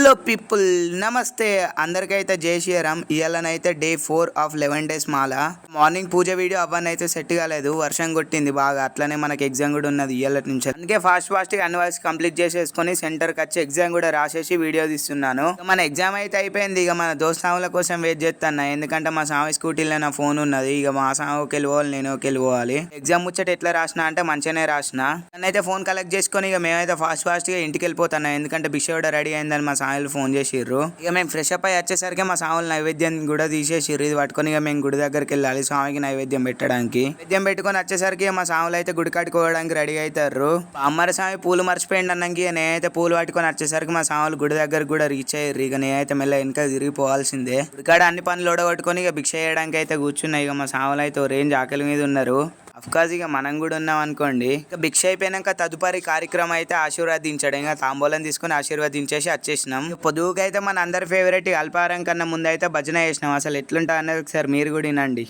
Hello people, నమస్తే అందరికైతే జై శ్రీరామ్. ఇవాళనైతే డే 4 ఆఫ్ 11 days మాల. మార్నింగ్ పూజ వీడియో అవన్నీ అయితే సెట్ కాలేదు, వర్షం కొట్టింది బాగా. అట్లనే మనకి ఎగ్జామ్ కూడా ఉన్నది ఇవాళ నుంచి. అందుకే ఫాస్ట్ గా అన్ని వర్క్స్ కంప్లీట్ చేసేసుకొని సెంటర్కి వచ్చి ఎగ్జామ్ కూడా రాసేసి వీడియో తీస్తున్నాను. మన ఎగ్జామ్ అయితే అయిపోయింది. ఇక మన దోస్తాముల కోసం వెయిట్ చేస్తాను, ఎందుకంటే మా సామి స్కూటీలో నా ఫోన్ ఉన్నది. ఇక మా సామికి వెళ్ళిపోవాలి, నేను వెళ్ళిపోవాలి. ఎగ్జామ్ ముచ్చట ఎట్లా రాసిన అంటే మంచిగానే రాసిన. నన్నైతే ఫోన్ కలెక్ట్ చేసుకొని ఇక మేమైతే ఫాస్ట్ గా ఇంటికి వెళ్ళిపోతాను, ఎందుకంటే బిష్ కూడా రెడీ అయిందని మా సాములు ఫోన్ చేసిర్రు. ఇక మేము ఫ్రెష్ అప్ అయ్యి వచ్చేసరికి మా సాములు నైవేద్యం కూడా తీసేసిర్రు. ఇది పట్టుకొని ఇక మేము గుడి దగ్గరికి వెళ్ళాలి స్వామికి నైవేద్యం పెట్టడానికి. నైవేద్యం పెట్టుకొని వచ్చేసరికి మా సాములు అయితే గుడి కట్టుకోవడానికి రెడీ అవుతారు. అమ్మర స్వామి పూలు మర్చిపోయింది అన్నాకి నేనైతే పూలు పట్టుకొని వచ్చేసరికి మా సాములు గుడి దగ్గరకు కూడా రీచ్ అయ్యారు. ఇక నేనైతే మెల్ల వెనక తిరిగిపోవాల్సిందే. గుడికాడ అన్ని పనులు ఓడగొట్టుకొని ఇక భిక్ష చేయడానికి అయితే కూర్చున్నాయి. ఇక మా సాములు అయితే ఓ రేంజ్ ఆకలి మీద ఉన్నారు. అఫ్కోర్స్ ఇక మనం కూడా ఉన్నాం అనుకోండి. ఇక భిక్ష అయిపోయినాక తదుపరి కార్యక్రమం అయితే ఆశీర్వదించడం. ఇంకా తాంబూలం తీసుకుని ఆశీర్వదించేసి వచ్చేసినాం. పొద్దుగా అయితే మన అందరి ఫేవరెట్ అల్పారం కన్నా ముందు అయితే భజన చేసినాం. అసలు ఎట్లుంటా అన్నది ఒకసారి మీరు కూడా వినండి.